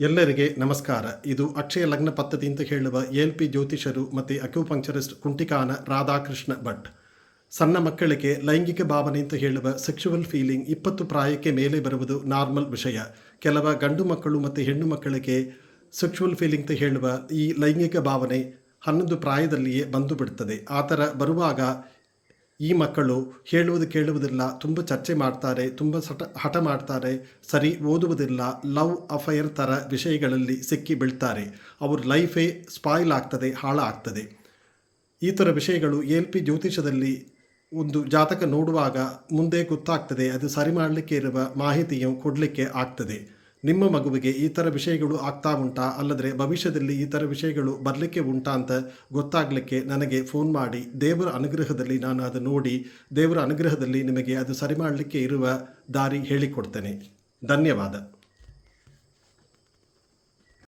ಎಲ್ಲರಿಗೆ ನಮಸ್ಕಾರ. ಇದು ಅಕ್ಷಯ ಲಗ್ನ ಪದ್ಧತಿ ಅಂತ ಹೇಳುವ ಎಲ್.ಪಿ. ಜ್ಯೋತಿಷರು ಮತ್ತು ಅಕ್ಯುಪಂಕ್ಚರಿಸ್ಟ್ ಕುಂಟಿಕಾನ ರಾಧಾಕೃಷ್ಣ ಭಟ್. ಸಣ್ಣ ಮಕ್ಕಳಿಗೆ ಲೈಂಗಿಕ ಭಾವನೆ ಅಂತ ಹೇಳುವ ಸೆಕ್ಷುವಲ್ ಫೀಲಿಂಗ್ 20 ಪ್ರಾಯಕ್ಕೆ ಮೇಲೆ ಬರುವುದು ನಾರ್ಮಲ್ ವಿಷಯ. ಕೆಲವ ಗಂಡು ಮಕ್ಕಳು ಮತ್ತು ಹೆಣ್ಣು ಮಕ್ಕಳಿಗೆ ಸೆಕ್ಷುವಲ್ ಫೀಲಿಂಗ್ ಅಂತ ಹೇಳುವ ಈ ಲೈಂಗಿಕ ಭಾವನೆ 11 ಪ್ರಾಯದಲ್ಲಿಯೇ ಬಂದು ಬಿಡ್ತದೆ. ಆ ಥರ ಬರುವಾಗ ಈ ಮಕ್ಕಳು ಹೇಳುವುದು ಕೇಳುವುದಿಲ್ಲ, ತುಂಬ ಚರ್ಚೆ ಮಾಡ್ತಾರೆ, ತುಂಬ ಹಠ ಮಾಡ್ತಾರೆ, ಸರಿ ಓದುವುದಿಲ್ಲ, ಲವ್ ಅಫೈರ್ ಥರ ವಿಷಯಗಳಲ್ಲಿ ಸಿಕ್ಕಿ ಬೀಳ್ತಾರೆ. ಅವ್ರ ಲೈಫೇ ಸ್ಪಾಯ್ಲ್ ಆಗ್ತದೆ, ಹಾಳಾಗ್ತದೆ. ಈ ಥರ ವಿಷಯಗಳು ಎಲ್.ಪಿ. ಜ್ಯೋತಿಷದಲ್ಲಿ ಒಂದು ಜಾತಕ ನೋಡುವಾಗ ಮುಂದೆ ಗೊತ್ತಾಗ್ತದೆ. ಅದು ಸರಿ ಮಾಡಲಿಕ್ಕೆ ಇರುವ ಮಾಹಿತಿಯು ಕೊಡಲಿಕ್ಕೆ ಆಗ್ತದೆ. ನಿಮ್ಮ ಮಗುವಿಗೆ ಈ ಥರ ವಿಷಯಗಳು ಆಗ್ತಾ ಉಂಟಾ, ಅಲ್ಲದ್ರೆ ಭವಿಷ್ಯದಲ್ಲಿ ಈ ಥರ ವಿಷಯಗಳು ಬರಲಿಕ್ಕೆ ಉಂಟಾ ಅಂತ ಗೊತ್ತಾಗಲಿಕ್ಕೆ ನನಗೆ ಫೋನ್ ಮಾಡಿ. ದೇವರ ಅನುಗ್ರಹದಲ್ಲಿ ನಾನು ಅದು ನೋಡಿ, ದೇವರ ಅನುಗ್ರಹದಲ್ಲಿ ನಿಮಗೆ ಅದು ಸರಿ ಮಾಡಲಿಕ್ಕೆ ಇರುವ ದಾರಿ ಹೇಳಿಕೊಡ್ತೇನೆ. ಧನ್ಯವಾದ.